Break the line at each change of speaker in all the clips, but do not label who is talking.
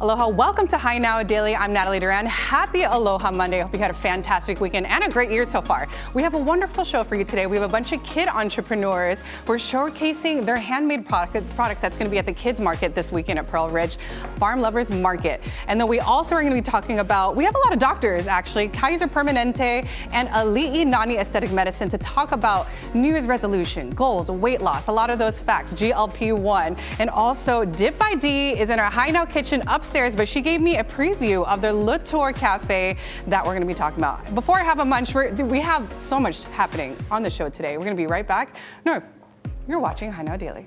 Aloha, welcome to Hi Now Daily. I'm Natalie Duran. Happy Aloha Monday. I hope you had a fantastic weekend and a great year so far. We have a wonderful show for you today. We have a bunch of kid entrepreneurs. We're showcasing their handmade products that's going to be at the kids market this weekend at Pearl Ridge Farm Lovers Market. And then we also are going to be talking about, we have a lot of doctors actually, Kaiser Permanente and Ali'i Nani Aesthetic Medicine to talk about New Year's resolution, goals, weight loss, a lot of those facts, GLP-1. And also Dip by D is in our Hi Now kitchen upstairs, but she gave me a preview of their Le Tour Cafe that we're going to be talking about. Before I have a munch, we have so much happening on the show today. We're going to be right back. No, you're watching Hi Now Daily.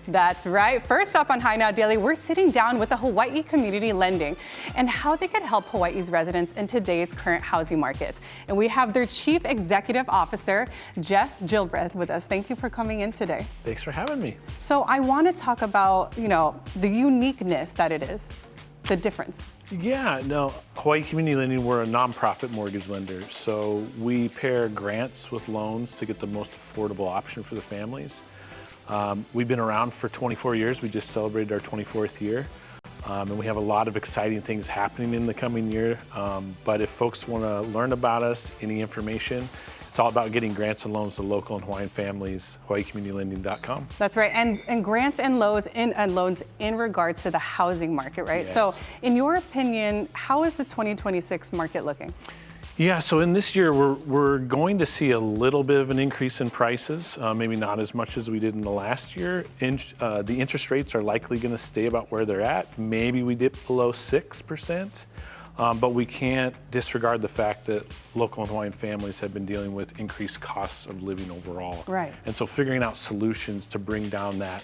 That's right. First up on Hi Now Daily, we're sitting down with the Hawaii Community Lending and how they could help Hawaii's residents in today's current housing market. And we have their Chief Executive Officer, Jeff Gilbreth, with us. Thank you for coming in today.
Thanks for having me.
So I want to talk about, the uniqueness that it is, the difference.
Yeah, no, Hawaii Community Lending, we're a nonprofit mortgage lender. So we pair grants with loans to get the most affordable option for the families. We've been around for 24 years. We just celebrated our 24th year. And we have a lot of exciting things happening in the coming year. But if folks want to learn about us, any information, it's all about getting grants and loans to local and Hawaiian families, hawaiicommunitylending.com. That's
right, and grants and loans in regards to the housing market, right?
Yes.
So in your opinion, how is the 2026 market looking?
Yeah, so in this year, we're going to see a little bit of an increase in prices, maybe not as much as we did in the last year. The interest rates are likely going to stay about where they're at. Maybe we dip below 6%, but we can't disregard the fact that local and Hawaiian families have been dealing with increased costs of living overall.
Right.
And so figuring out solutions to bring down that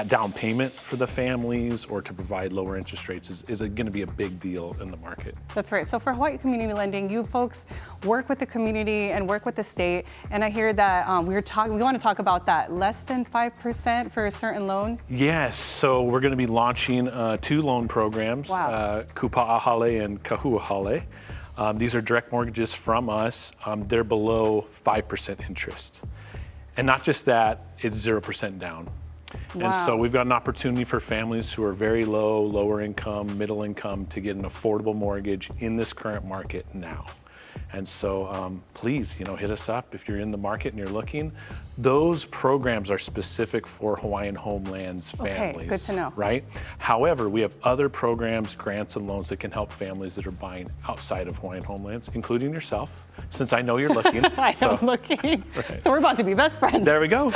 down payment for the families or to provide lower interest rates is going to be a big deal in the market.
That's right. So for Hawaii Community Lending, you folks work with the community and work with the state. And I hear that we want to talk about that, less than 5% for a certain loan?
Yes. So we're going to be launching 2 loan programs,
wow.
Kupa'ahale and Kahuahale. These are direct mortgages from us. They're below 5% interest. And not just that, it's 0% down.
Wow.
And so we've got an opportunity for families who are very low, lower income, middle income to get an affordable mortgage in this current market now. And so please, hit us up if you're in the market and you're looking. Those programs are specific for Hawaiian homelands families.
Okay, good to know.
Right? However, we have other programs, grants and loans that can help families that are buying outside of Hawaiian homelands, including yourself, since I know you're looking.
I am looking. Right. So we're about to be best friends.
There we go.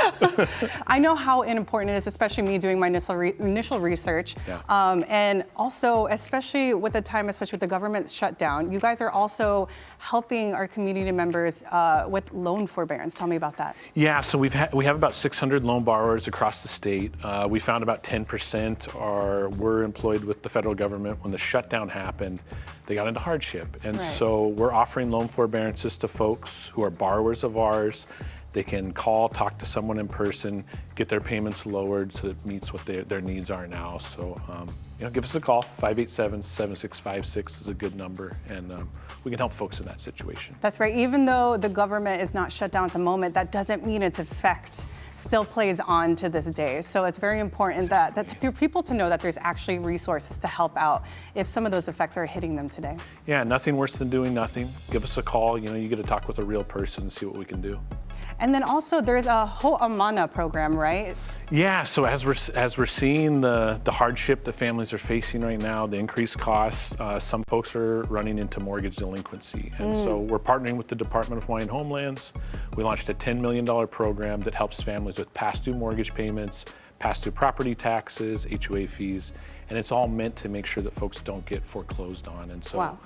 I know how important it is, especially me doing my initial research. Yeah. And also, especially with the time, especially with the government shutdown, you guys are also helping our community members with loan forbearance. Tell me about that.
Yeah, so we have about 600 loan borrowers across the state. We found about 10% were employed with the federal government. When the shutdown happened, they got into hardship. And
right.
So we're offering loan forbearances to folks who are borrowers of ours. They can call, talk to someone in person, get their payments lowered so it meets what their needs are now. So, give us a call. 587-7656 is a good number, and we can help folks in that situation.
That's right. Even though the government is not shut down at the moment, that doesn't mean its effect still plays on to this day. So it's very important that for people to know that there's actually resources to help out if some of those effects are hitting them today.
Yeah, nothing worse than doing nothing. Give us a call. You get to talk with a real person and see what we can do.
And then also there's a Ho'amana program, right?
Yeah, so as we're seeing the hardship that families are facing right now, the increased costs, some folks are running into mortgage delinquency. And so we're partnering with the Department of Hawaiian Homelands. We launched a $10 million program that helps families with past due mortgage payments, past due property taxes, HOA fees, and it's all meant to make sure that folks don't get foreclosed on. And so
wow.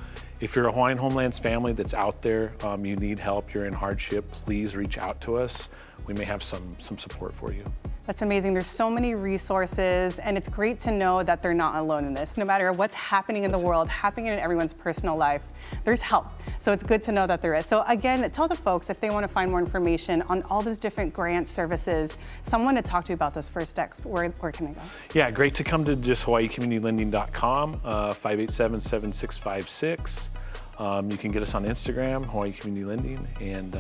If you're a Hawaiian Homelands family that's out there, you need help, you're in hardship, please reach out to us. We may have some support for you.
That's amazing. There's so many resources, and it's great to know that they're not alone in this. No matter what's happening in the world, happening in everyone's personal life, there's help. So it's good to know that there is. So again, tell the folks if they want to find more information on all those different grant services, someone to talk to about those first steps, where can they go?
Yeah, great to come to just hawaiicommunitylending.com, 587-7656. You can get us on Instagram, Hawaii Community Lending, and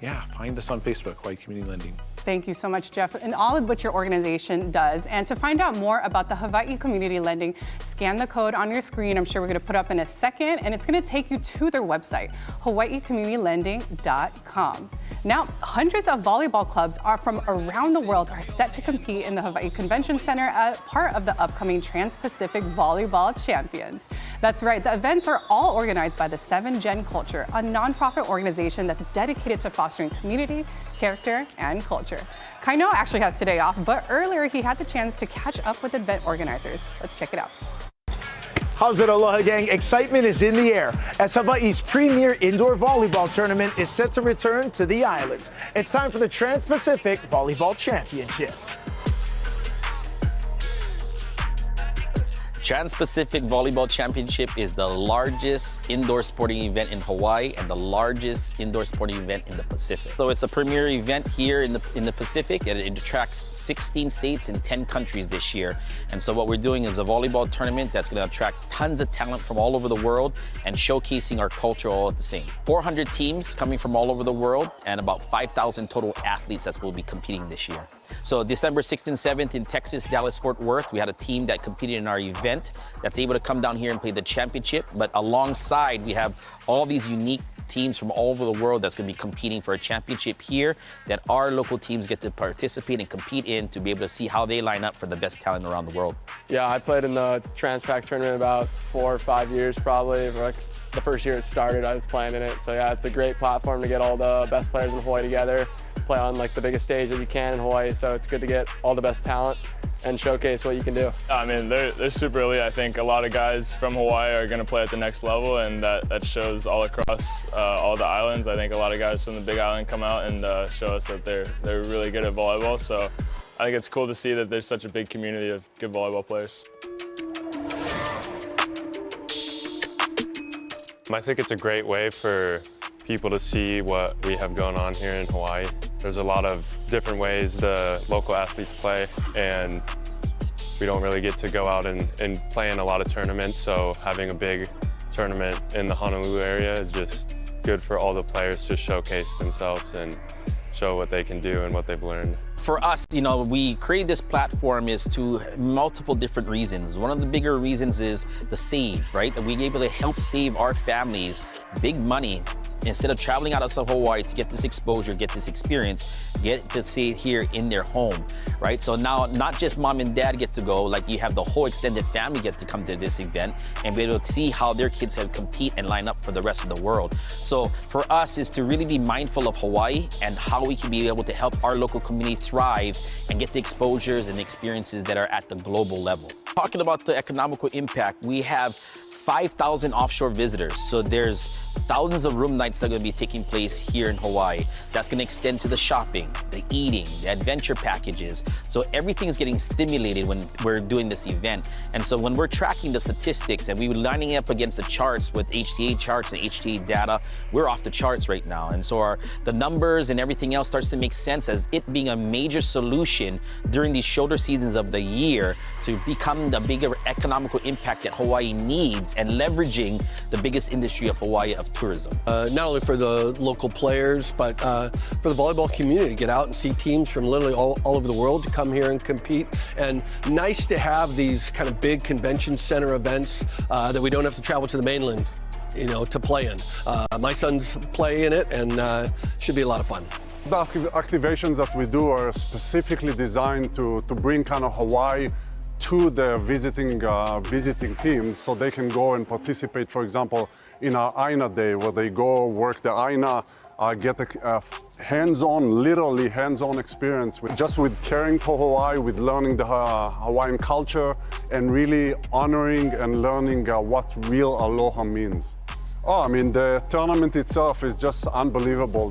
yeah, find us on Facebook, Hawaii Community Lending.
Thank you so much, Jeff, and all of what your organization does. And to find out more about the Hawaii Community Lending, scan the code on your screen. I'm sure we're going to put up in a second, and it's going to take you to their website, hawaiicommunitylending.com. Now, hundreds of volleyball clubs from around the world are set to compete in the Hawaii Convention Center as part of the upcoming Trans-Pacific Volleyball Champions. That's right, the events are all organized by the 7Gen Culture, a nonprofit organization that's dedicated to fostering community, character, and culture. Kainoa actually has today off, but earlier he had the chance to catch up with event organizers. Let's check it out.
How's it, Aloha gang? Excitement is in the air as Hawaii's premier indoor volleyball tournament is set to return to the islands. It's time for the Trans-Pacific Volleyball Championships.
Trans-Pacific Volleyball Championship is the largest indoor sporting event in Hawaii and the largest indoor sporting event in the Pacific. So it's a premier event here in the Pacific, and it attracts 16 states and 10 countries this year. And so what we're doing is a volleyball tournament that's going to attract tons of talent from all over the world and showcasing our culture all at the same. 400 teams coming from all over the world and about 5,000 total athletes that will be competing this year. So December 6th and 7th in Texas, Dallas, Fort Worth, we had a team that competed in our event that's able to come down here and play the championship. But alongside, we have all these unique teams from all over the world that's going to be competing for a championship here that our local teams get to participate and compete in to be able to see how they line up for the best talent around the world.
Yeah, I played in the Transpac tournament about 4 or 5 years probably. Like the first year it started, I was playing in it. So yeah, it's a great platform to get all the best players in Hawaii together, play on like the biggest stage that you can in Hawaii. So it's good to get all the best talent and showcase what you can do.
I mean, they're super elite. I think a lot of guys from Hawaii are going to play at the next level, and that shows all across all the islands. I think a lot of guys from the Big Island come out and show us that they're really good at volleyball. So I think it's cool to see that there's such a big community of good volleyball players.
I think it's a great way for people to see what we have going on here in Hawaii. There's a lot of different ways the local athletes play, and we don't really get to go out and play in a lot of tournaments, so having a big tournament in the Honolulu area is just good for all the players to showcase themselves and show what they can do and what they've learned.
For us, you know, we created this platform is to multiple different reasons. One of the bigger reasons is the save, right? That we're able to help save our families big money instead of traveling out of Hawaii to get this exposure, get this experience, get to see it here in their home, right? So now not just mom and dad get to go, like you have the whole extended family get to come to this event and be able to see how their kids have compete and line up for the rest of the world. So for us is to really be mindful of Hawaii and how we can be able to help our local community thrive and get the exposures and experiences that are at the global level. Talking about the economical impact, we have 5,000 offshore visitors. So there's thousands of room nights that are going to be taking place here in Hawaii. That's going to extend to the shopping, the eating, the adventure packages. So everything is getting stimulated when we're doing this event. And so when we're tracking the statistics and we're lining up against the charts with HTA charts and HTA data, we're off the charts right now. And so the numbers and everything else starts to make sense as it being a major solution during these shoulder seasons of the year to become the bigger economical impact that Hawaii needs and leveraging the biggest industry of Hawaii of tourism.
Not only for the local players, but for the volleyball community to get out and see teams from literally all over the world to come here and compete. And nice to have these kind of big convention center events that we don't have to travel to the mainland, you know, to play in. My sons play in it, and should be a lot of fun.
The activations that we do are specifically designed to bring kind of Hawaii to the visiting teams so they can go and participate, for example, in our Aina Day, where they go work the Aina, get a hands-on, literally hands-on experience with caring for Hawaii, with learning the Hawaiian culture, and really honoring and learning what real aloha means. Oh, I mean, the tournament itself is just unbelievable.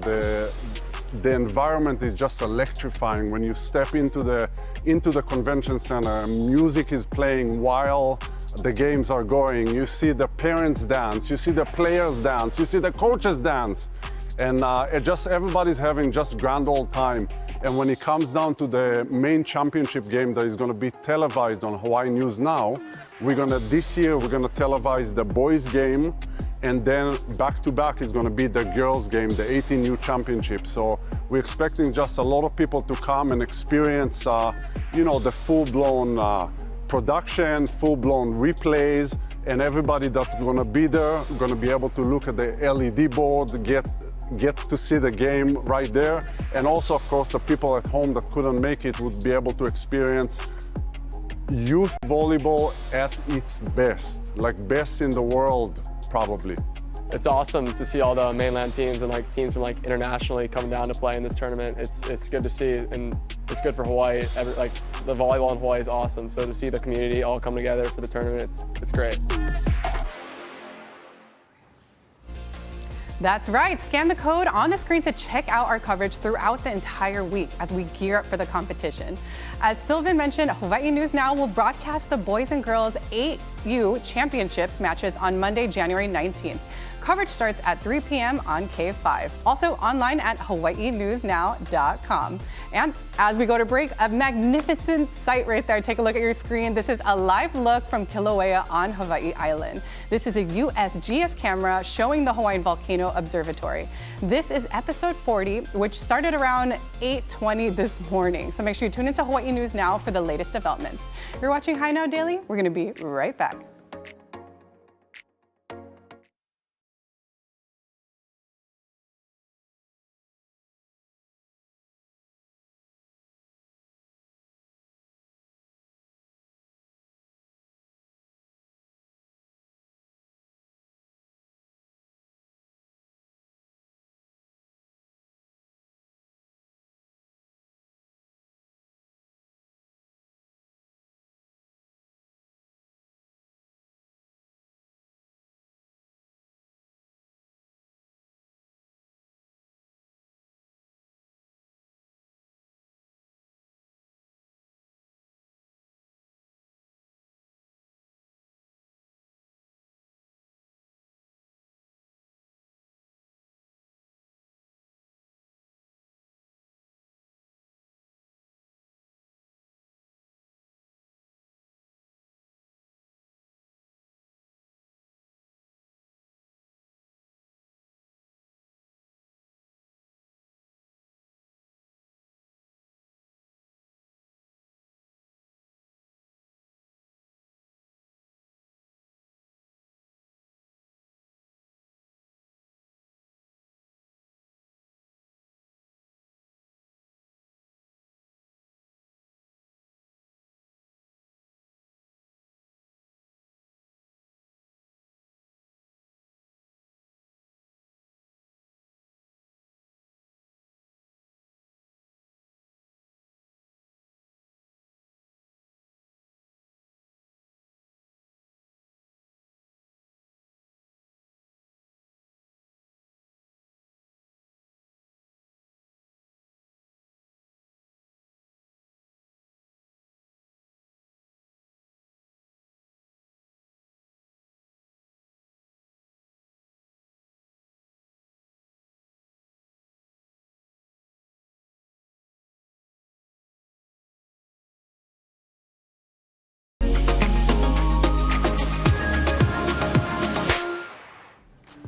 the environment is just electrifying. When you step into the convention center, music is playing while the games are going. You see the parents dance, you see the players dance, you see the coaches dance, and everybody's having just grand old time. And when it comes down to the main championship game that is going to be televised on Hawaii News Now, this year we're going to televise the boys game, and then back to back is going to be the girls game, the 18U championship. So we're expecting just a lot of people to come and experience, the full-blown production, full-blown replays, and everybody that's going to be there going to be able to look at the LED board, get to see the game right there. And also, of course, the people at home that couldn't make it would be able to experience youth volleyball at its best, like best in the world, probably.
It's awesome to see all the mainland teams and like teams from like internationally coming down to play in this tournament. It's good to see, and it's good for Hawaii. The volleyball in Hawaii is awesome. So to see the community all come together for the tournament, it's great.
That's right. Scan the code on the screen to check out our coverage throughout the entire week as we gear up for the competition. As Sylvan mentioned, Hawaii News Now will broadcast the boys and girls 8U championships matches on Monday, January 19th. Coverage starts at 3 p.m. on K5. Also online at hawaiinewsnow.com. And as we go to break, a magnificent sight right there. Take a look at your screen. This is a live look from Kilauea on Hawaii Island. This is a USGS camera showing the Hawaiian Volcano Observatory. This is episode 40, which started around 8:20 this morning. So make sure you tune into Hawaii News Now for the latest developments. You're watching Hi Now Daily. We're going to be right back.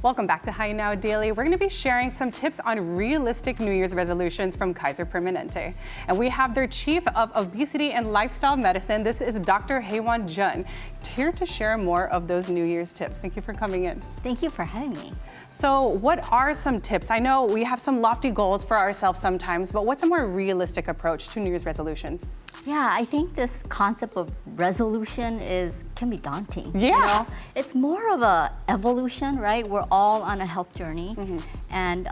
Welcome back to Hi Now Daily. We're going to be sharing some tips on realistic New Year's resolutions from Kaiser Permanente. And we have their Chief of Obesity and Lifestyle Medicine. This is Dr. Haewon Jun, here to share more of those New Year's tips. Thank you for coming in.
Thank you for having me.
So what are some tips? I know we have some lofty goals for ourselves sometimes, but what's a more realistic approach to New Year's resolutions?
Yeah, I think this concept of resolution can be daunting.
Yeah.
You know? It's more of a evolution, right? We're all on a health journey. And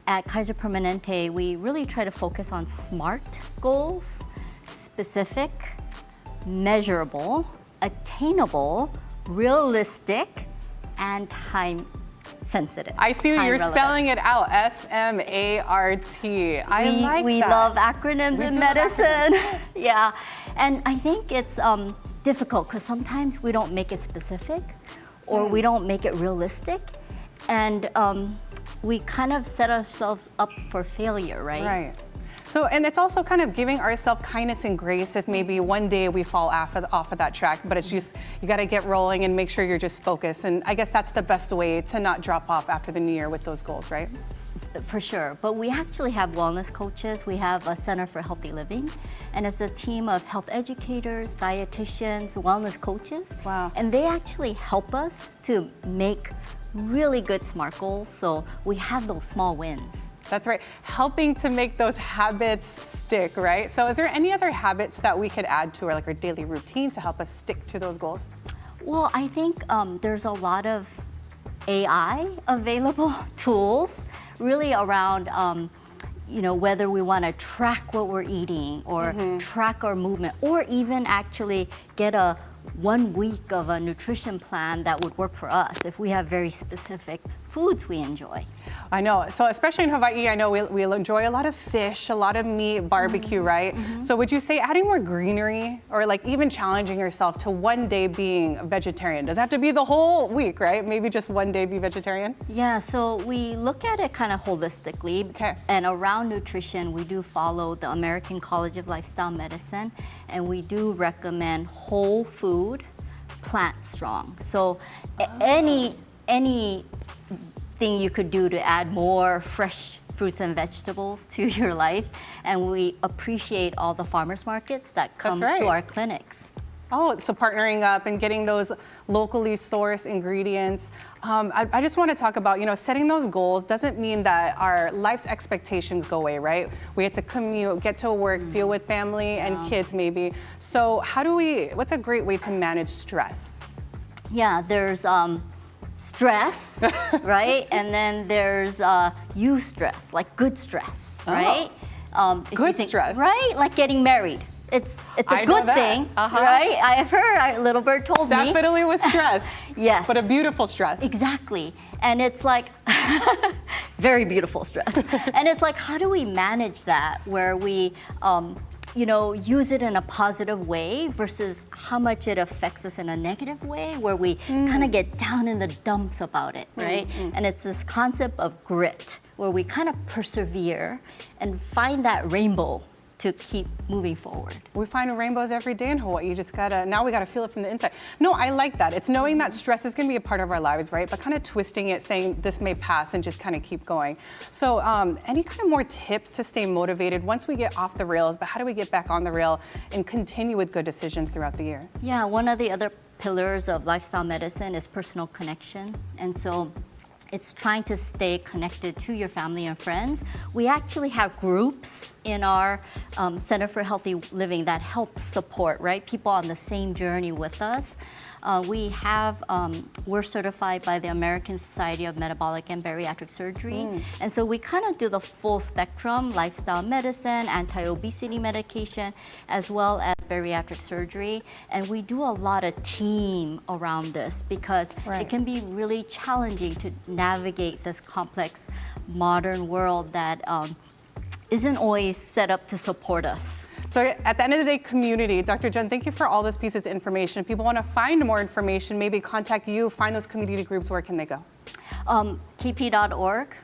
at Kaiser Permanente, we really try to focus on SMART goals, specific, measurable, attainable, realistic, and time sensitive.
I see
time
you're
relevant.
spelling it out, S-M-A-R-T. I like
we
that.
love acronyms
We
in
do love
medicine. Yeah, and I think it's difficult because sometimes we don't make it specific or we don't make it realistic, and we kind of set ourselves up for failure, right?
Right. So, and it's also kind of giving ourselves kindness and grace if maybe one day we fall off of that track, but it's just, you got to get rolling and make sure you're just focused. And I guess that's the best way to not drop off after the new year with those goals, right?
For sure, but we actually have wellness coaches. We have a Center for Healthy Living, and it's a team of health educators, dietitians, wellness coaches.
Wow.
And they actually help us to make really good SMART goals, so we have those small wins.
That's right, helping to make those habits stick, right? So is there any other habits that we could add to our daily routine to help us stick to those goals?
Well, I think there's a lot of AI available tools really around whether we want to track what we're eating or track our movement, or even actually get a 1 week of a nutrition plan that would work for us if we have very specific foods we enjoy.
I know, so especially in Hawaii, I know we'll enjoy a lot of fish, a lot of meat, barbecue, right? So would you say adding more greenery or even challenging yourself to one day being vegetarian? Does it have to be the whole week, right? Maybe just one day be vegetarian?
Yeah, so we look at it kind of holistically.
Okay.
And around nutrition, we do follow the American College of Lifestyle Medicine, and we do recommend whole food, plant strong. So anything you could do to add more fresh fruits and vegetables to your life, and we appreciate all the farmers markets that come
That's right.
to our clinics.
Oh, so partnering up and getting those locally sourced ingredients. I just want to talk about, setting those goals doesn't mean that our life's expectations go away, right? We have to commute, get to work, deal with family and kids maybe. So what's a great way to manage stress?
Yeah, there's stress, right? And then there's eustress, like good stress, right?
Good stress.
Right? Like getting married. It's
I
a
know
good
that.
thing,
Uh-huh.
right? I've heard, Little Bird told me.
Definitely with stress.
Yes.
But a beautiful stress.
Exactly. And it's like, very beautiful stress. And it's like, how do we manage that where we, use it in a positive way versus how much it affects us in a negative way where we kind of get down in the dumps about it, right? And it's this concept of grit where we kind of persevere and find that rainbow to keep moving forward.
We find rainbows every day in Hawaii. Now we gotta feel it from the inside. No, I like that. It's knowing that stress is gonna be a part of our lives, right? But kind of twisting it, saying this may pass and just kind of keep going. So any kind of more tips to stay motivated once we get off the rails, but how do we get back on the rail and continue with good decisions throughout the year?
Yeah, one of the other pillars of lifestyle medicine is personal connection. And so it's trying to stay connected to your family and friends. We actually have groups in our Center for Healthy Living that help support, right? People on the same journey with us. We're certified by the American Society of Metabolic and Bariatric Surgery. And so we kind of do the full spectrum, lifestyle medicine, anti-obesity medication, as well as bariatric surgery. And we do a lot of team around this because it can be really challenging to navigate this complex modern world that isn't always set up to support us.
So at the end of the day, community. Dr. Jen, thank you for all those pieces of information. If people want to find more information, maybe contact you, find those community groups, where can they go?
kp.org/Hawaii.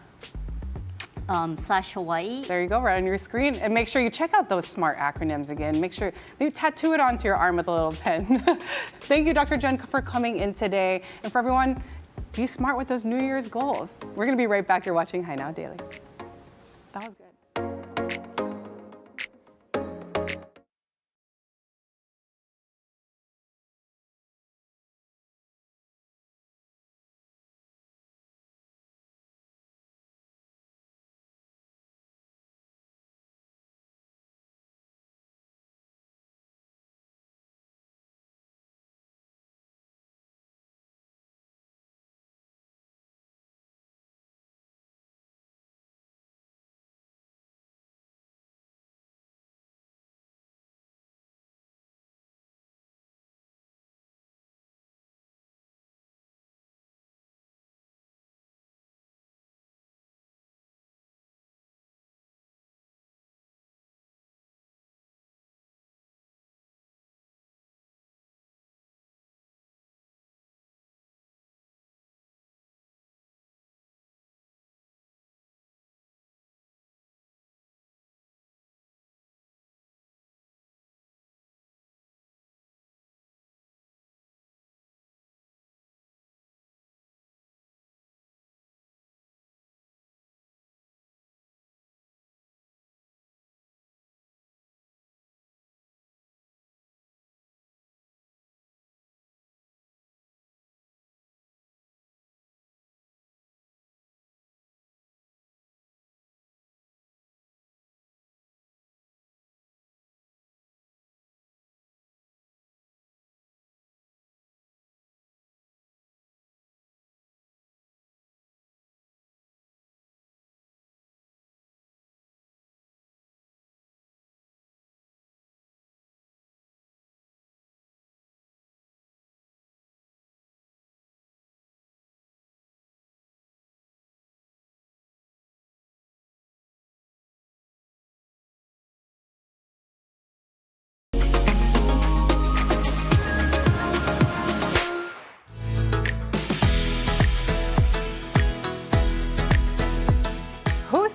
There you go, right on your screen. And make sure you check out those SMART acronyms again. Make sure maybe tattoo it onto your arm with a little pen. Thank you, Dr. Jen, for coming in today. And for everyone, be smart with those New Year's goals. We're going to be right back. You're watching High Now Daily. That was good.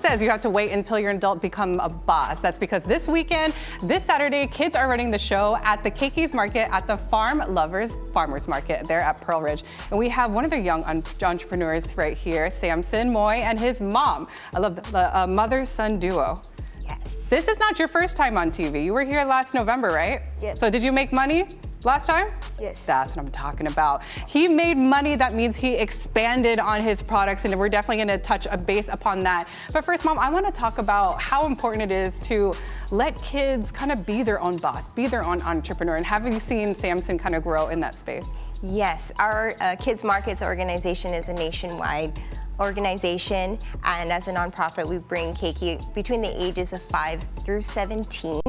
says you have to wait until you're an adult to become a boss. That's because this weekend, this Saturday, kids are running the show at the Keikis Market at the Farm Lovers Farmers Market there at Pearl Ridge. And we have one of the young entrepreneurs right here, Samson Moy and his mom. I love the mother-son duo.
Yes.
This is not your first time on TV. You were here last November, right?
Yes.
So did you make money last time?
Yes.
That's what I'm talking about. He made money. That means he expanded on his products, and we're definitely going to touch a base upon that. But first, Mom, I want to talk about how important it is to let kids kind of be their own boss, be their own entrepreneur. And have you seen Samson kind of grow in that space?
Yes, our Kids Markets organization is a nationwide organization, and as a nonprofit, we bring keiki between the ages of 5 through 17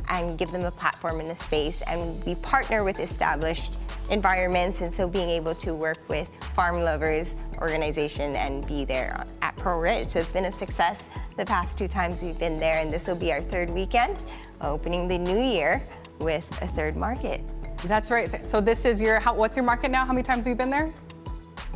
and give them a platform and a space, and we partner with established environments, and so being able to work with Farm Lovers organization and be there at Pearl Ridge. So it's been a success the past 2 times we've been there, and this will be our 3rd weekend, opening the new year with a 3rd market.
That's right. So this is your, what's your market now? How many times have you been there?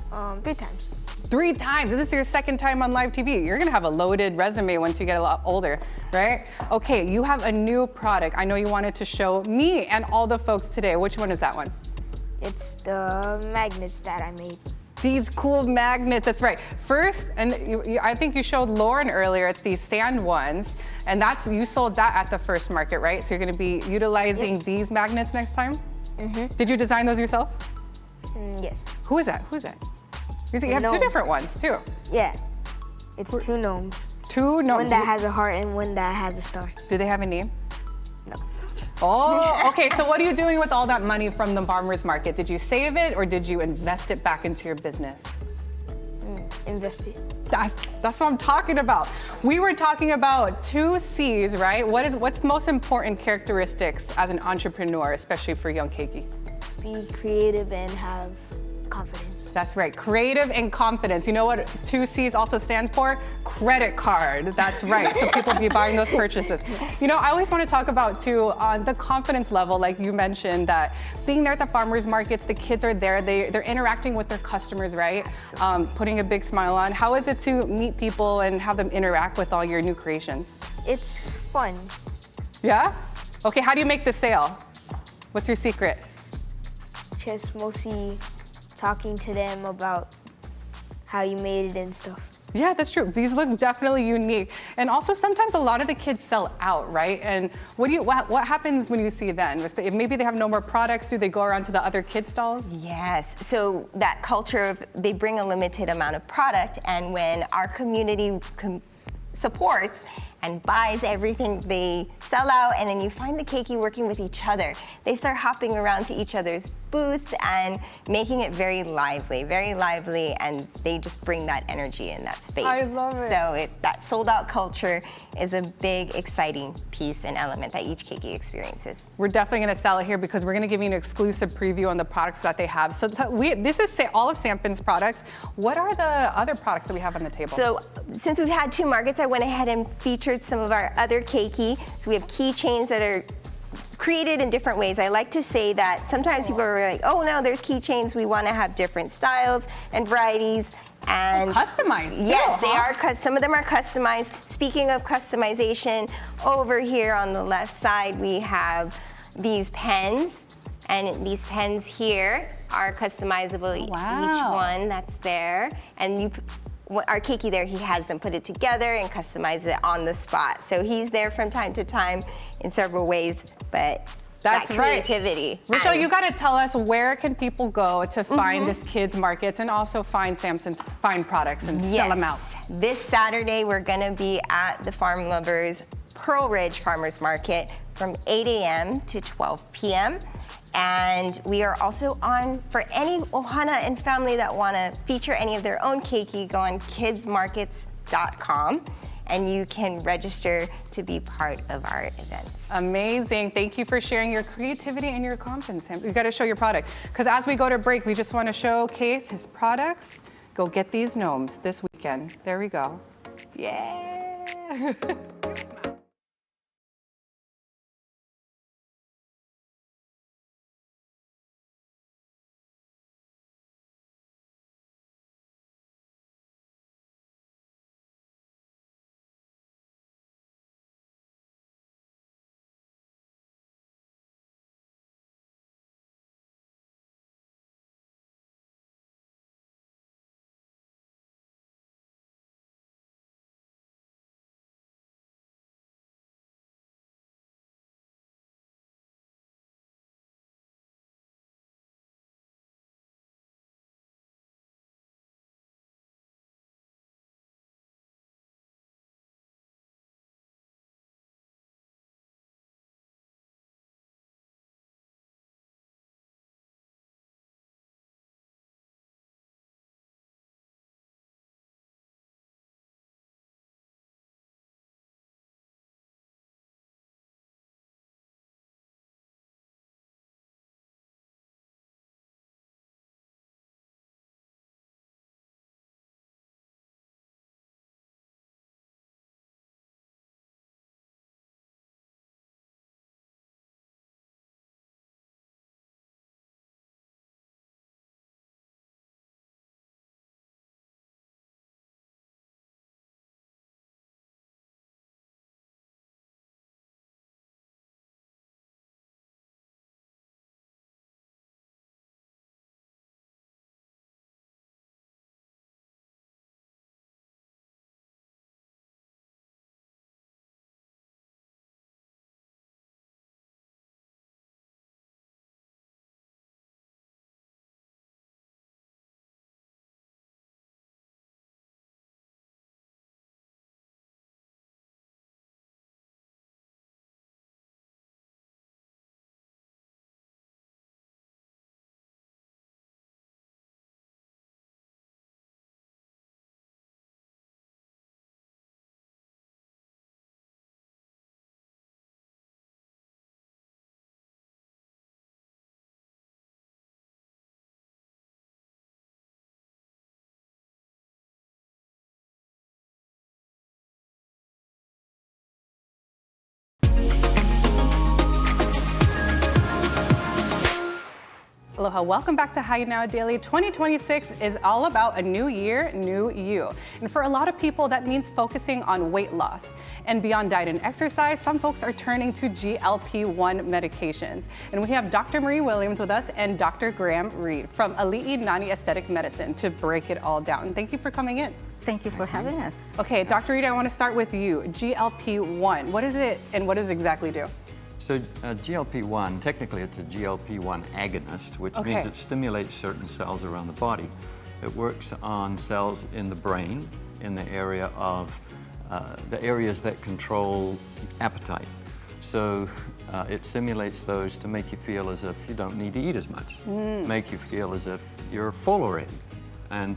3 times.
3 times, and this is your 2nd time on live TV. You're gonna have a loaded resume once you get a lot older, right? Okay, you have a new product. I know you wanted to show me and all the folks today. Which one is that one?
It's the magnets that I made.
These cool magnets, that's right. First, and I think you showed Lauren earlier, it's these sand ones, and you sold that at the first market, right? So you're gonna be utilizing these magnets next time?
Mm-hmm.
Did you design those yourself?
Yes.
Who is that? Who's that? You have 2 different ones too.
Yeah. It's 2 gnomes.
2 gnomes.
One that has a heart and one that has a star.
Do they have a name?
No.
Oh, okay. So what are you doing with all that money from the farmers market? Did you save it or did you invest it back into your business?
Invest it.
That's what I'm talking about. We were talking about 2 C's, right? What's the most important characteristics as an entrepreneur, especially for young keiki?
Be creative and have confidence.
That's right, creative and confidence. You know what 2 C's also stand for? Credit card, that's right. So people be buying those purchases. You know, I always want to talk about too, on the confidence level, like you mentioned, that being there at the farmers markets, the kids are there, they're interacting with their customers, right? Putting a big smile on. How is it to meet people and have them interact with all your new creations?
It's fun.
Yeah? Okay, how do you make the sale? What's your secret?
Just mostly talking to them about how you made it and stuff.
Yeah, that's true. These look definitely unique. And also sometimes a lot of the kids sell out, right? And what happens when you see then? If maybe they have no more products, do they go around to the other kid stalls?
Yes, so that culture of they bring a limited amount of product, and when our community supports and buys everything, they sell out, and then you find the keiki working with each other. They start hopping around to each other's booths and making it very lively, and they just bring that energy in that space.
I love it.
So that sold out culture is a big, exciting piece and element that each keiki experiences.
We're definitely gonna sell it here because we're gonna give you an exclusive preview on the products that they have. So this is all of Samson's products. What are the other products that we have on the table?
So since we've had 2 markets, I went ahead and featured some of our other keiki. So we have keychains that are created in different ways. I like to say that sometimes people are like, oh no, there's keychains. We want to have different styles and varieties. And
customized too,
yes, they are. Some of them are customized. Speaking of customization, over here on the left side, we have these pens. And these pens here are customizable,
Wow.
each one that's there. And our keiki there, he has them put it together and customize it on the spot. So he's there from time to time in several ways, but
That's
that
right.
creativity.
Rochelle, you gotta tell us, where can people go to find this kids markets and also find Samson's fine products and sell them out?
This Saturday, we're gonna be at the Farm Lovers Pearl Ridge Farmers Market from 8 a.m. to 12 p.m. And we are also on, for any ohana and family that want to feature any of their own keiki, go on kidsmarkets.com and you can register to be part of our events.
Amazing. Thank you for sharing your creativity and your confidence. You've got to show your product. Because as we go to break, we just want to showcase his products. Go get these gnomes this weekend. There we go. Yeah. Aloha, welcome back to Hi Now Daily. 2026 is all about a new year, new you. And for a lot of people, that means focusing on weight loss. And beyond diet and exercise, some folks are turning to GLP-1 medications. And we have Dr. Marie Williams with us and Dr. Graham Reed from Ali'i Nani Aesthetic Medicine to break it all down. Thank you for coming in.
Thank you for having us.
Okay, Dr. Reed, I want to start with you. GLP-1, what is it and what does it exactly do?
So GLP-1, technically it's a GLP-1 agonist, which means it stimulates certain cells around the body. It works on cells in the brain, in the area of the areas that control appetite. So it stimulates those to make you feel as if you don't need to eat as much, make you feel as if you're full already. And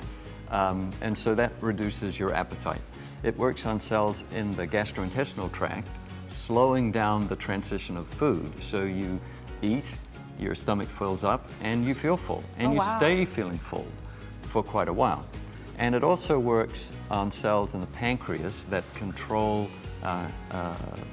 so that reduces your appetite. It works on cells in the gastrointestinal tract, slowing down the transition of food. So you eat, your stomach fills up, and you feel full. And you stay feeling full for quite a while. And it also works on cells in the pancreas that control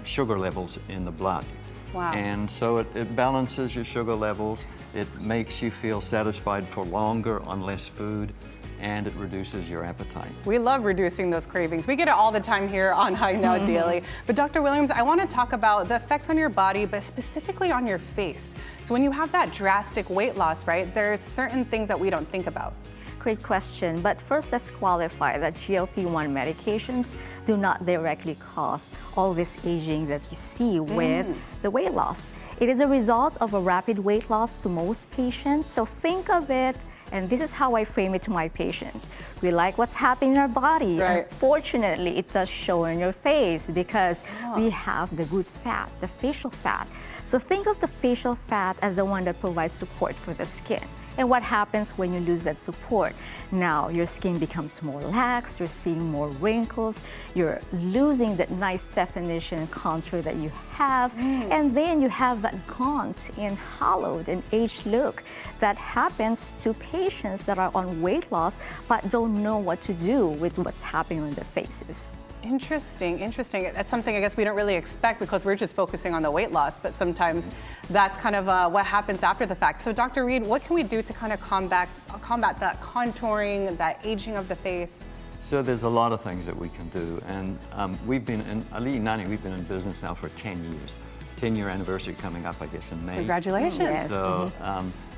sugar levels in the blood.
Wow.
And so it balances your sugar levels, it makes you feel satisfied for longer on less food, and it reduces your appetite.
We love reducing those cravings. We get it all the time here on Hi Now Daily. But Dr. Williams, I want to talk about the effects on your body, but specifically on your face. So when you have that drastic weight loss, right, there's certain things that we don't think about.
Great question, but first let's qualify that GLP-1 medications do not directly cause all this aging that you see with the weight loss. It is a result of a rapid weight loss to most patients, so think of it, and this is how I frame it to my patients. We like what's happening in our body.
Right.
Unfortunately, it does show in your face because we have the good fat, the facial fat. So think of the facial fat as the one that provides support for the skin. And what happens when you lose that support? Now your skin becomes more lax, you're seeing more wrinkles, you're losing that nice definition and contour that you have, and then you have that gaunt and hollowed and aged look that happens to patients that are on weight loss but don't know what to do with what's happening on their faces.
Interesting, interesting. That's something I guess we don't really expect because we're just focusing on the weight loss, but sometimes that's kind of what happens after the fact. So Dr. Reed, what can we do to kind of combat that contouring, that aging of the face?
So there's a lot of things that we can do, and we've been in Ali'i Nani, we've been in business now for 10 years. 10-year anniversary coming up, I guess, in May.
Congratulations.
Yes.
So,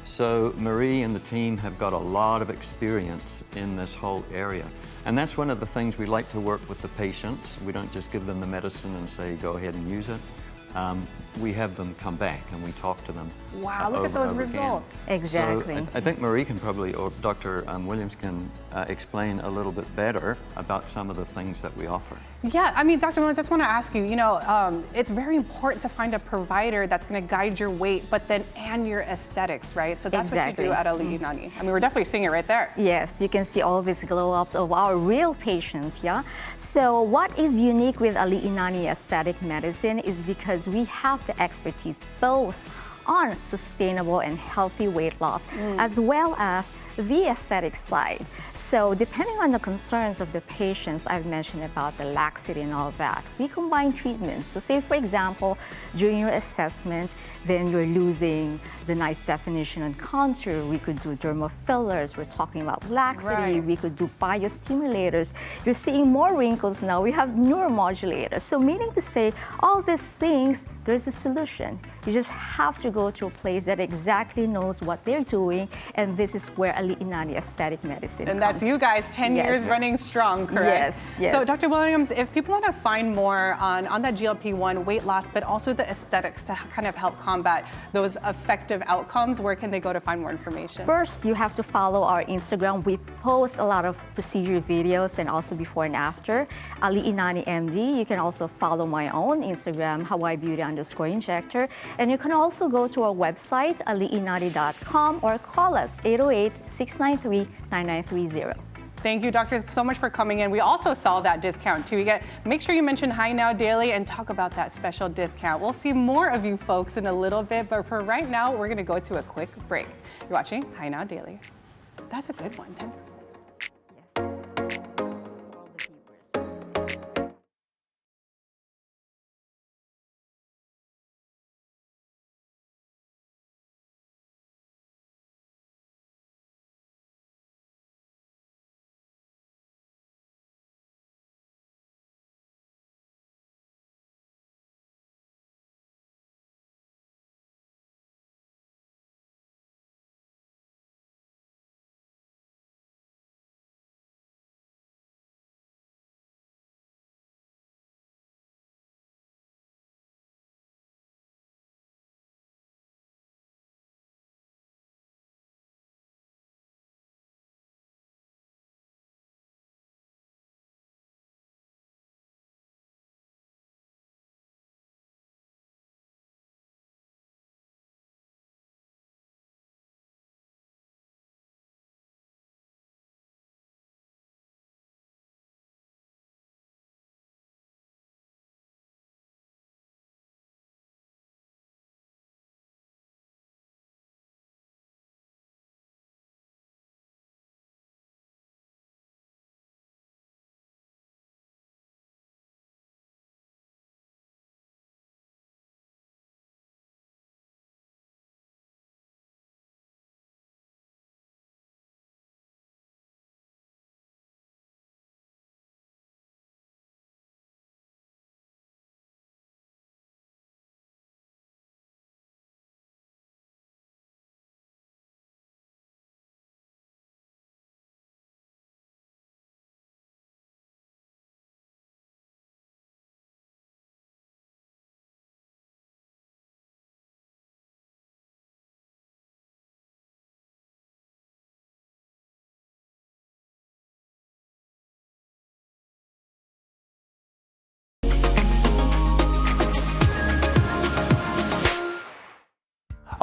so Marie and the team have got a lot of experience in this whole area. And that's one of the things we like to work with the patients. We don't just give them the medicine and say, go ahead and use it. We have them come back and we talk to them.
Wow, look at those results.
Exactly.
So I think Marie can probably, or Dr. Williams can explain a little bit better about some of the things that we offer.
Yeah, I mean, Dr. Williams, I just want to ask you, it's very important to find a provider that's going to guide your weight, but then and your aesthetics, right? So that's what you do at Ali'i Nani. I mean, we're definitely seeing it right there.
Yes, you can see all these glow-ups of our real patients, yeah? So what is unique with Ali'i Nani Aesthetic Medicine is because we have the expertise both on sustainable and healthy weight loss, as well as the aesthetic side. So depending on the concerns of the patients, I've mentioned about the laxity and all that, we combine treatments. So say, for example, during your assessment, then you're losing the nice definition and contour. We could do dermal fillers. We're talking about laxity. We could do biostimulators. You're seeing more wrinkles now. We have neuromodulators. So meaning to say, all these things, there's a solution. You just have to go to a place that exactly knows what they're doing, and this is where Ali'i Nani Aesthetic Medicine
And that's you guys, 10 years running strong, correct?
Yes, yes.
So Dr. Williams, if people want to find more on that GLP-1 weight loss, but also the aesthetics to kind of help combat those effective outcomes, where can they go to find more information?
First, you have to follow our Instagram. We post a lot of procedure videos and also before and after. Ali'i Nani MD. You can also follow my own Instagram, HawaiiBeauty_injector. And you can also go to our website, aliinani.com, or call us 808-693-9930.
Thank you, doctors, so much for coming in. We also saw that discount too. Make sure you mention Hi Now Daily and talk about that special discount. We'll see more of you folks in a little bit, but for right now, we're gonna go to a quick break. You're watching Hi Now Daily. That's a good one, 10%.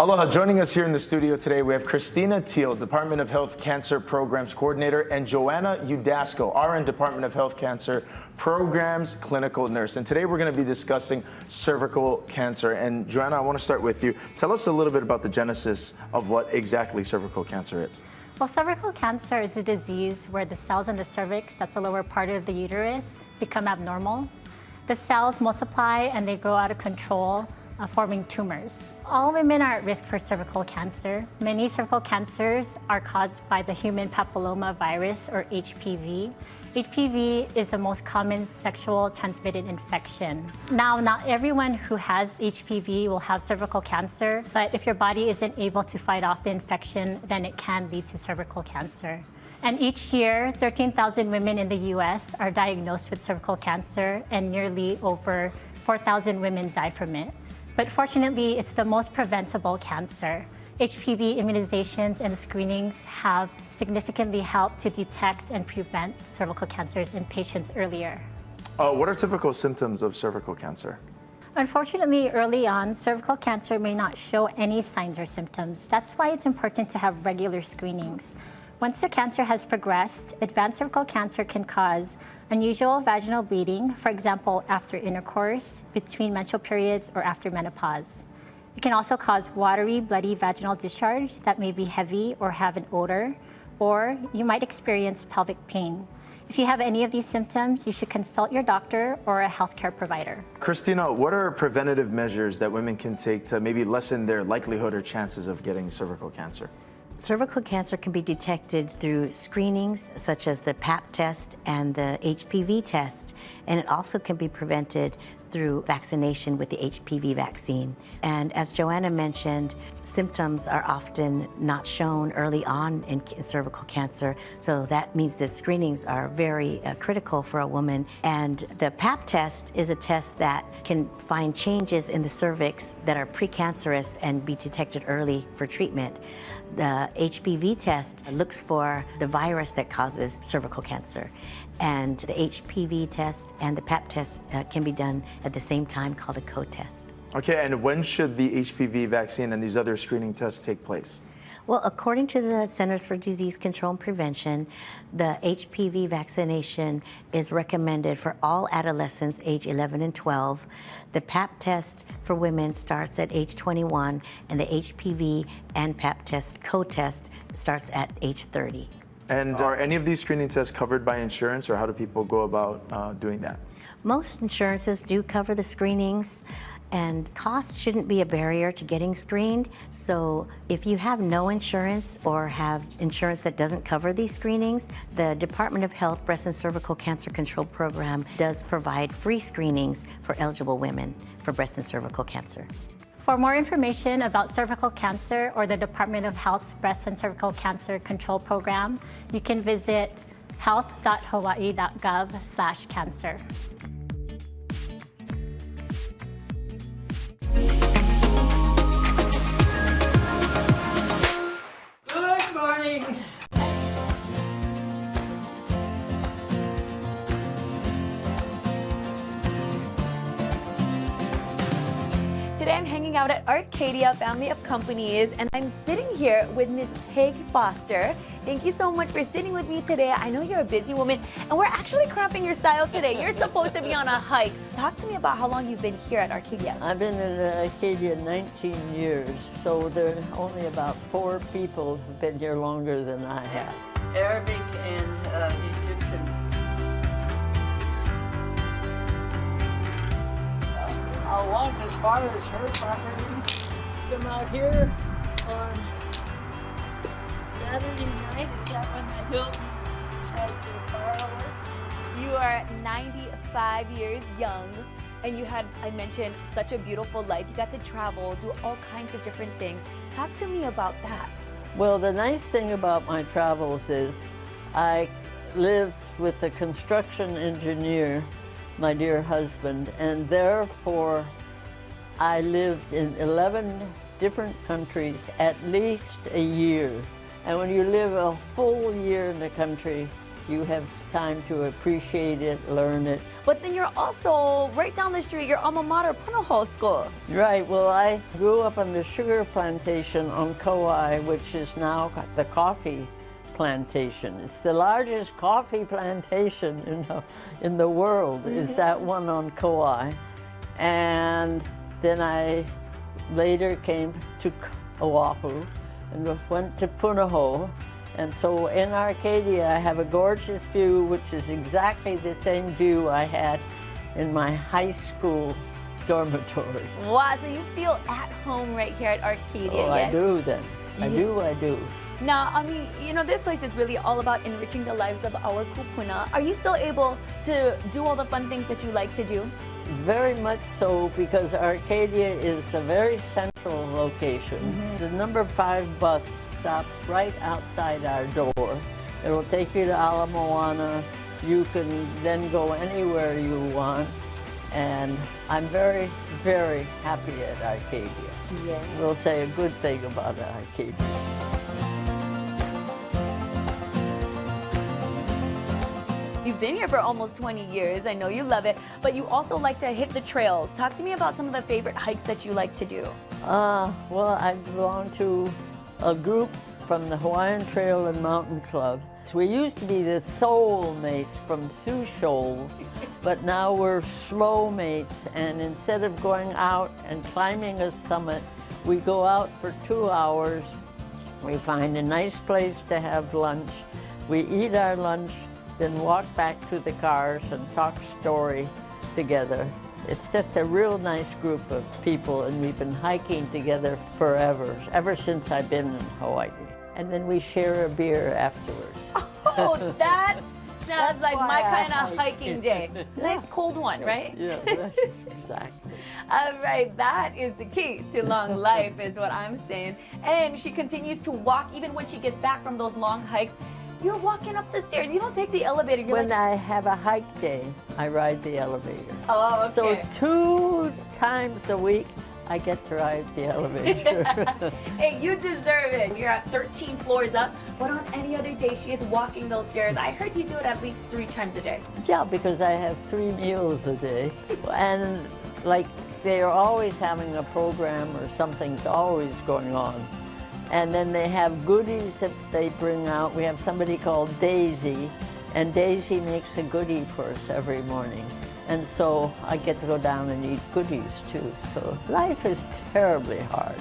Aloha, joining us here in the studio today, we have Christina Teal, Department of Health Cancer Programs Coordinator, and Joanna Udasco, RN Department of Health Cancer Programs Clinical Nurse. And today we're going to be discussing cervical cancer. And Joanna, I want to start with you. Tell us a little bit about the genesis of what exactly cervical cancer is.
Well, cervical cancer is a disease where the cells in the cervix, that's the lower part of the uterus, become abnormal. The cells multiply and they grow out of control, forming tumors. All women are at risk for cervical cancer. Many cervical cancers are caused by the human papilloma virus, or HPV. HPV is the most common sexual transmitted infection. Now, not everyone who has HPV will have cervical cancer, but if your body isn't able to fight off the infection, then it can lead to cervical cancer. And each year, 13,000 women in the US are diagnosed with cervical cancer, and nearly over 4,000 women die from it. But fortunately, it's the most preventable cancer. HPV immunizations and screenings have significantly helped to detect and prevent cervical cancers in patients earlier.
What are typical symptoms of cervical cancer?
Unfortunately, early on, cervical cancer may not show any signs or symptoms. That's why it's important to have regular screenings. Once the cancer has progressed, advanced cervical cancer can cause unusual vaginal bleeding, for example, after intercourse, between menstrual periods, or after menopause. It can also cause watery, bloody vaginal discharge that may be heavy or have an odor, or you might experience pelvic pain. If you have any of these symptoms, you should consult your doctor or a healthcare provider.
Christina, what are preventative measures that women can take to maybe lessen their likelihood or chances of getting cervical cancer?
Cervical cancer can be detected through screenings such as the Pap test and the HPV test, and it also can be prevented through vaccination with the HPV vaccine. And as Joanna mentioned, symptoms are often not shown early on in cervical cancer, so that means the screenings are very critical for a woman. And the Pap test is a test that can find changes in the cervix that are precancerous and be detected early for treatment. The HPV test looks for the virus that causes cervical cancer. And the HPV test and the Pap test can be done at the same time, called a co-test.
Okay, and when should the HPV vaccine and these other screening tests take place?
Well, according to the Centers for Disease Control and Prevention, the HPV vaccination is recommended for all adolescents age 11 and 12. The Pap test for women starts at age 21, and the HPV and Pap test co-test starts at age 30.
And are any of these screening tests covered by insurance, or how do people go about doing that?
Most insurances do cover the screenings, and cost shouldn't be a barrier to getting screened. So if you have no insurance or have insurance that doesn't cover these screenings, the Department of Health Breast and Cervical Cancer Control Program does provide free screenings for eligible women for breast and cervical cancer.
For more information about cervical cancer or the Department of Health's Breast and Cervical Cancer Control Program, you can visit health.hawaii.gov/cancer.
Good morning.
Today I'm hanging out at Arcadia Family of Companies, and I'm sitting here with Ms. Peg Foster. Thank you so much for sitting with me today. I know you're a busy woman, and we're actually cramping your style today. You're supposed to be on a hike. Talk to me about how long you've been here at Arcadia.
I've been at Arcadia 19 years, so there are only about 4 people who've been here longer than I have. Arabic and Egyptian. I'll walk as far as her property. Come out here on Saturday night. Is that when the Hilton has their fireworks?
You are 95 years young, and you had, I mentioned, such a beautiful life. You got to travel, do all kinds of different things. Talk to me about that.
Well, the nice thing about my travels is I lived with a construction engineer, my dear husband, and therefore I lived in 11 different countries at least a year. And when you live a full year in the country, You have time to appreciate it, learn it.
But then you're also right down the street, your alma mater, Punahou School.
Right, well, I grew up on the sugar plantation on Kauai, which is now the coffee plantation. It's the largest coffee plantation in the world, is that one on Kauai. And then I later came to Oahu and went to Punahou. And so in Arcadia, I have a gorgeous view, which is exactly the same view I had in my high school dormitory.
Wow, so you feel at home right here at Arcadia,
Oh,
yes?
I do then. I do.
Now, I mean, you know, this place is really all about enriching the lives of our kupuna. Are you still able to do all the fun things that you like to do?
Very much so, because Arcadia is a very central location. The number 5 bus stops right outside our door. It will take you to Ala Moana. You can then go anywhere you want. And I'm very, very happy at Arcadia.
Yeah.
We'll say a good thing about Arcadia.
You've been here for almost 20 years. I know you love it, but you also like to hit the trails. Talk to me about some of the favorite hikes that you like to do.
Well, I belong to a group from the Hawaiian Trail and Mountain Club. We used to be the soul mates from Sioux Shoals, but now we're slow mates, and instead of going out and climbing a summit, we go out for 2 hours. We find a nice place to have lunch. We eat our lunch, then walk back to the cars and talk story together. It's just a real nice group of people, and we've been hiking together forever, ever since I've been in Hawaii. And then we share a beer afterwards.
Oh, that sounds like my
why I
kind of
hike.
hiking day. Nice cold one, right?
Yeah, exactly.
All right, that is the key to long life, is what I'm saying. And she continues to walk even when she gets back from those long hikes. You're walking up the stairs. You don't take the elevator. You're
When I have a hike day, I ride the elevator.
Oh, okay.
So 2 times a week, I get to ride the elevator.
Hey, you deserve it. You're at 13 floors up, but on any other day, she is walking those stairs. I heard you do it at least 3 times a day.
Yeah, because I have 3 meals a day. And like, they're always having a program or something's always going on. And then they have goodies that they bring out. We have somebody called Daisy, and Daisy makes a goodie for us every morning. And so I get to go down and eat goodies too. So life is terribly hard.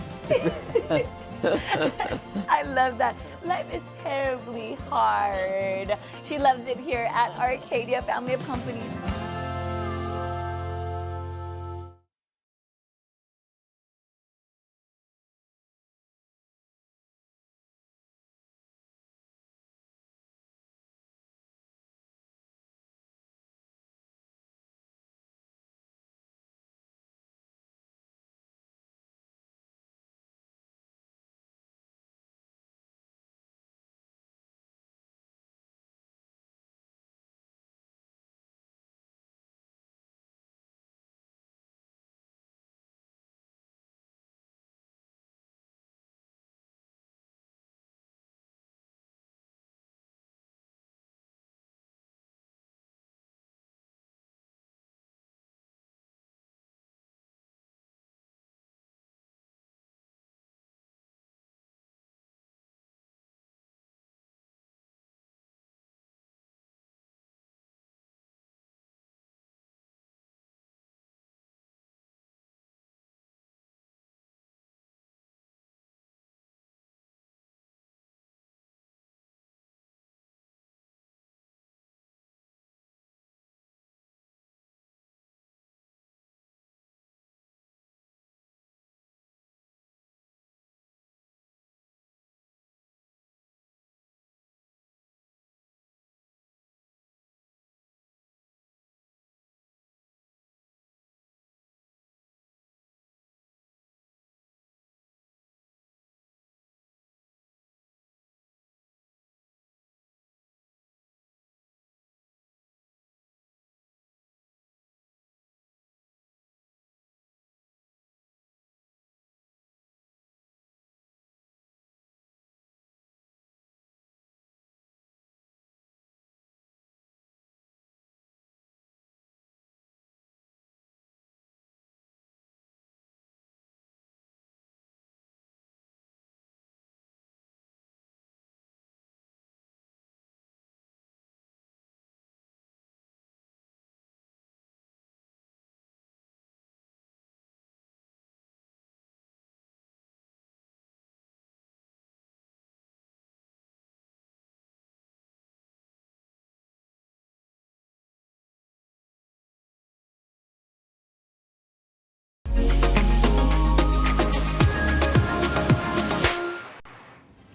I love that. Life is terribly hard. She loves it here at Arcadia Family of Companies.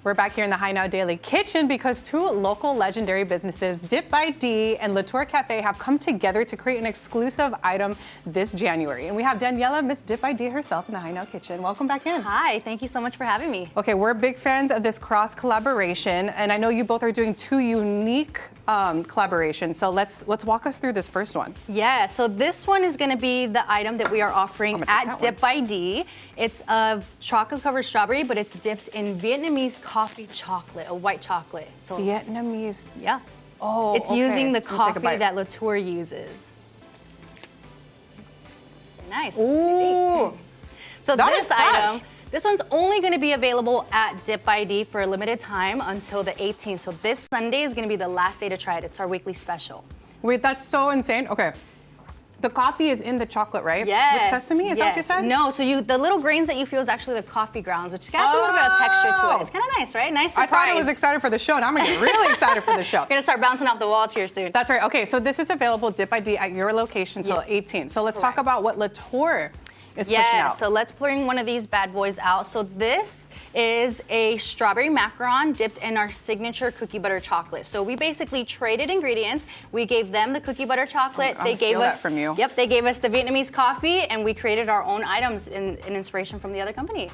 We're back here in the High Now Daily kitchen because two local legendary businesses, Dip by D and Latour Cafe, have come together to create an exclusive item this January. And we have Daniela, Miss Dip by D herself, in the High Now kitchen. Welcome back in.
Hi, thank you so much for having me.
Okay, we're big fans of this cross collaboration, and I know you both are doing two unique collaborations. So let's walk us through this first one.
Yeah, so this one is going to be the item that we are offering at Dip by D. It's a chocolate covered strawberry, but it's dipped in Vietnamese coffee chocolate, a white chocolate. So
Vietnamese.
Yeah.
Oh,
it's
okay.
using the
We'll take a
coffee
bite.
that Latour uses. Nice.
Ooh.
So
That
this
is fresh.
item, this one's only going to be available at Dip by D for a limited time until the 18th. So this Sunday is going to be the last day to try it. It's our weekly special.
Wait, that's so insane. Okay. The coffee is in the chocolate, right?
Yes.
With sesame, is that what you said?
No, so the little grains that you feel is actually the coffee grounds, which adds a little bit of texture to it. It's kind of nice, right? Nice surprise.
I thought I was excited for the show. Now I'm gonna get really excited for the show.
Gonna start bouncing off the walls here soon.
That's right. Okay, so this is available Dip by D at your location till 18. So let's talk about what Latour is pushing
Yeah,
out.
so let's bring one of these bad boys out. So this is a strawberry macaron dipped in our signature cookie butter chocolate. So we basically traded ingredients. We gave them the cookie butter chocolate.
I'm
They
gonna
gave
steal
us
that from you.
Yep, they gave us the Vietnamese coffee, and we created our own items in inspiration from the other company.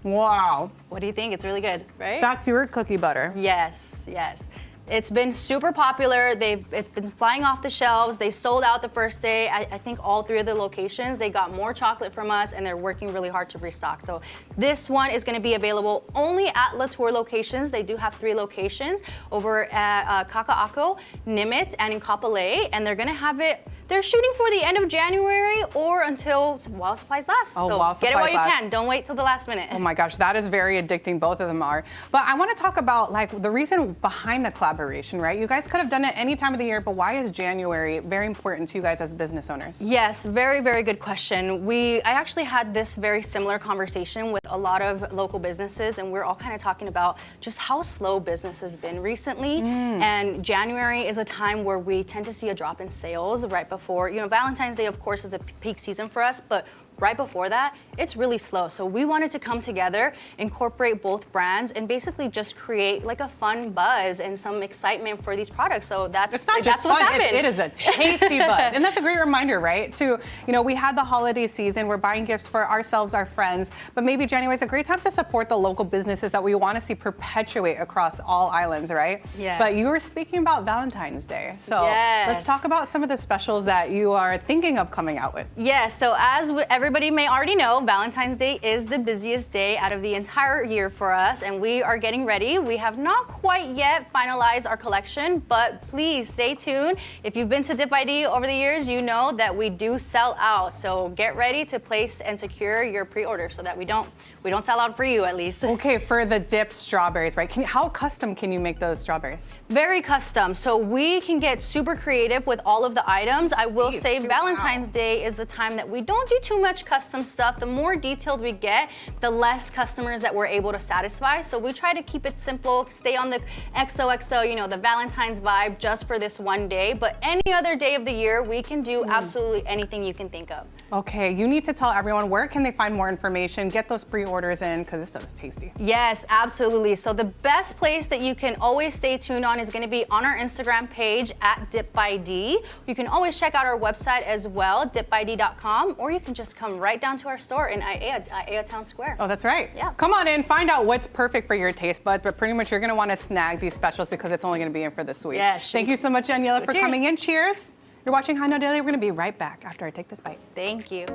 Wow.
What do you think? It's really good, right?
That's your cookie butter.
Yes, yes. It's been super popular. It's been flying off the shelves. They sold out the first day. I think all three of the locations, they got more chocolate from us, and they're working really hard to restock. So this one is going to be available only at Latour locations. They do have 3 locations over at Kaka'ako, Nimitz, and in Kapolei, and they're going to have it. They're shooting for the end of January or until while supplies last.
Oh,
so
while
get it
supplies
while you
last.
can. Don't wait till the last minute.
Oh my gosh, that is very addicting. Both of them are. But I want to talk about like the reason behind the collaboration, right? You guys could have done it any time of the year, but why is January very important to you guys as business owners?
Yes, very, very good question. I actually had this very similar conversation with a lot of local businesses, and we're all kind of talking about just how slow business has been recently. And January is a time where we tend to see a drop in sales right before, Valentine's Day, of course, is a peak season for us, but right before that, it's really slow. So we wanted to come together, incorporate both brands, and basically just create like a fun buzz and some excitement for these products. So that's what's happened.
It is a tasty buzz. And that's a great reminder, right? We had the holiday season, we're buying gifts for ourselves, our friends, but maybe January is a great time to support the local businesses that we want to see perpetuate across all islands, right?
Yes.
But you were speaking about Valentine's Day. So let's talk about some of the specials that you are thinking of coming out with.
Yeah, so as everybody may already know, Valentine's Day is the busiest day out of the entire year for us, and we are getting ready. We have not quite yet finalized our collection, but please stay tuned. If you've been to Dip by D over the years, you know that we do sell out. So get ready to place and secure your pre-order so that we don't sell out for you at least.
Okay, for the dipped strawberries, right? How custom can you make those strawberries?
Very custom. So we can get super creative with all of the items. I will say Valentine's Day is the time that we don't do too much custom stuff. The more detailed we get, the less customers that we're able to satisfy. So we try to keep it simple, stay on the XOXO, the Valentine's vibe just for this one day. But any other day of the year, we can do absolutely anything you can think of.
Okay, you need to tell everyone where can they find more information, get those pre-orders in, because this stuff is tasty.
Yes, absolutely. So the best place that you can always stay tuned on is going to be on our Instagram page at Dip by D. You can always check out our website as well, dipbyd.com, or you can just come right down to our store in Aiea Town Square.
Oh, that's right.
Yeah.
Come on in, find out what's perfect for your taste buds, but pretty much you're going to want to snag these specials because it's only going to be in for this week.
Yeah,
Thank you so much, Daniela, for
Cheers.
coming in. Cheers. You're watching High Now Daily. We're going to be right back after I take this bite.
Thank you.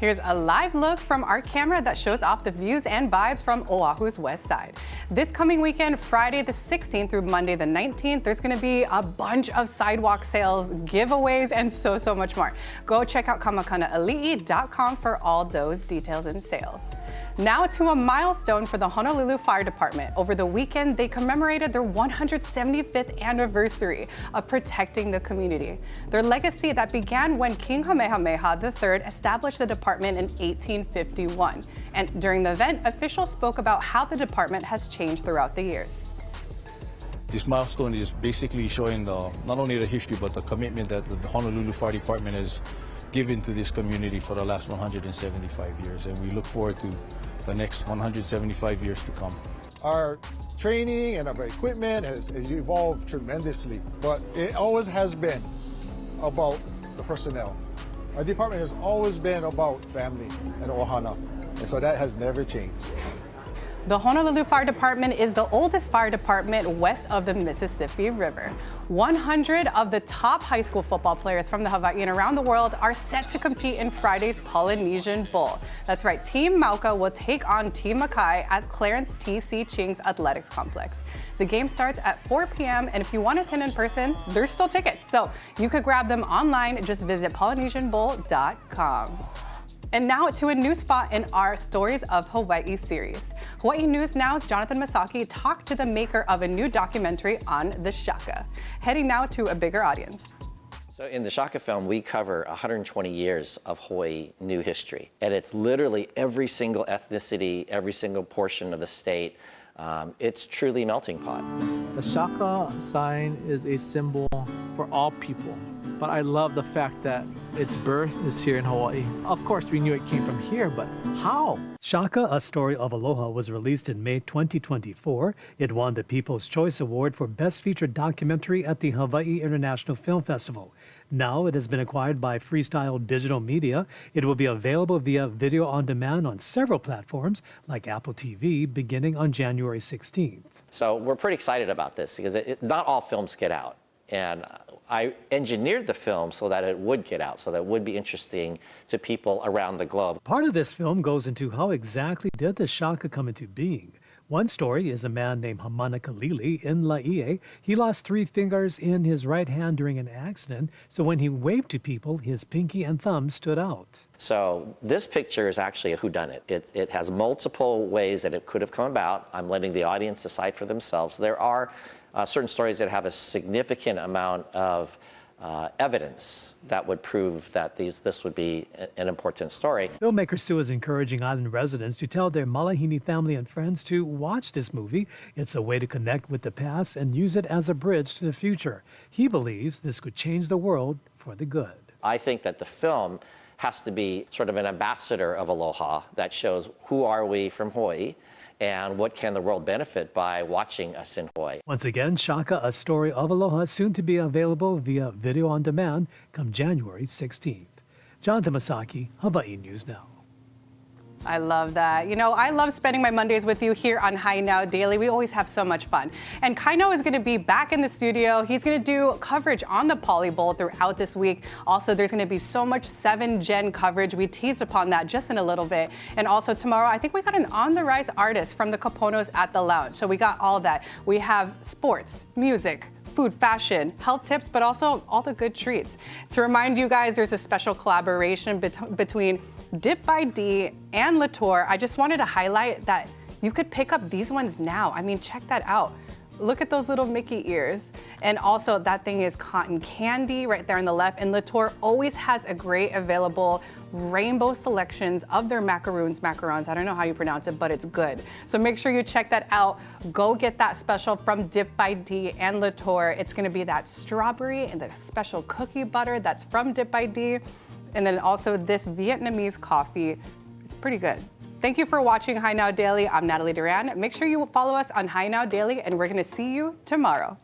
Here's a live look from our camera that shows off the views and vibes from Oahu's west side. This coming weekend, Friday the 16th through Monday the 19th, there's going to be a bunch of sidewalk sales, giveaways, and so much more. Go check out kamakana'ali'i.com for all those details and sales. Now to a milestone for the Honolulu Fire Department. Over the weekend, they commemorated their 175th anniversary of protecting the community. Their legacy that began when King Kamehameha III established the department in 1851. And during the event, officials spoke about how the department has changed throughout the years.
This milestone is basically showing not only the history, but the commitment that the Honolulu Fire Department has given to this community for the last 175 years. And we look forward to the next 175 years to come.
Our training and our equipment has evolved tremendously, but it always has been about the personnel. Our department has always been about family and ohana, and so that has never changed.
The Honolulu Fire Department is the oldest fire department west of the Mississippi River. 100 of the top high school football players from the Hawaii and around the world are set to compete in Friday's Polynesian Bowl. That's right, Team Mauka will take on Team Makai at Clarence T.C. Ching's Athletics Complex. The game starts at 4 p.m. and if you want to attend in person, there's still tickets. So you could grab them online. Just visit polynesianbowl.com. And now to a new spot in our Stories of Hawaii series. Hawaii News Now's Jonathan Masaki talked to the maker of a new documentary on the Shaka. Heading now to a bigger audience.
So in the Shaka film, we cover 120 years of Hawaii new history. And it's literally every single ethnicity, every single portion of the state. It's truly a melting pot.
The Shaka sign is a symbol for all people. But I love the fact that its birth is here in Hawaii. Of course, we knew it came from here, but how?
Shaka, A Story of Aloha was released in May 2024. It won the People's Choice Award for Best Featured Documentary at the Hawaii International Film Festival. Now it has been acquired by Freestyle Digital Media. It will be available via video on demand on several platforms like Apple TV beginning on January 16th.
So we're pretty excited about this because not all films get out. And I engineered the film so that it would get out, so that it would be interesting to people around the globe.
Part of this film goes into how exactly did the Shaka come into being. One story is a man named Hamanakalili in Laie. He lost 3 fingers in his right hand during an accident, so when he waved to people, his pinky and thumb stood out.
So this picture is actually a whodunit. It has multiple ways that it could have come about. I'm letting the audience decide for themselves. There are certain stories that have a significant amount of evidence that would prove that this would be an important story.
Filmmaker Sue is encouraging island residents to tell their Malahini family and friends to watch this movie. It's a way to connect with the past and use it as a bridge to the future. He believes this could change the world for the good.
I think that the film has to be sort of an ambassador of Aloha that shows who are we from Hawaii and what can the world benefit by watching us in Hawaii.
Once again, Shaka, A Story of Aloha, soon to be available via video on demand come January 16th. Jonathan Masaki, Hawaii News Now.
I love that. You know, I love spending my Mondays with you here on High Now Daily. We always have so much fun. And Kaino is going to be back in the studio. He's going to do coverage on the Poly Bowl throughout this week. Also, there's going to be so much 7-Gen coverage. We teased upon that just in a little bit. And also tomorrow, I think we got an on-the-rise artist from the Kaponos at the Lounge. So we got all that. We have sports, music, food, fashion, health tips, but also all the good treats. To remind you guys, there's a special collaboration between Dip by D and Latour. I just wanted to highlight that you could pick up these ones now. I mean, check that out. Look at those little Mickey ears. And also that thing is cotton candy right there on the left. And Latour always has a great available rainbow selections of their macaroons. I don't know how you pronounce it, but it's good. So make sure you check that out. Go get that special from Dip by D and Latour. It's gonna be that strawberry and the special cookie butter that's from Dip by D. And then also this Vietnamese coffee. It's pretty good. Thank you for watching High Now Daily. I'm Natalie Duran. Make sure you follow us on High Now Daily, and we're gonna see you tomorrow.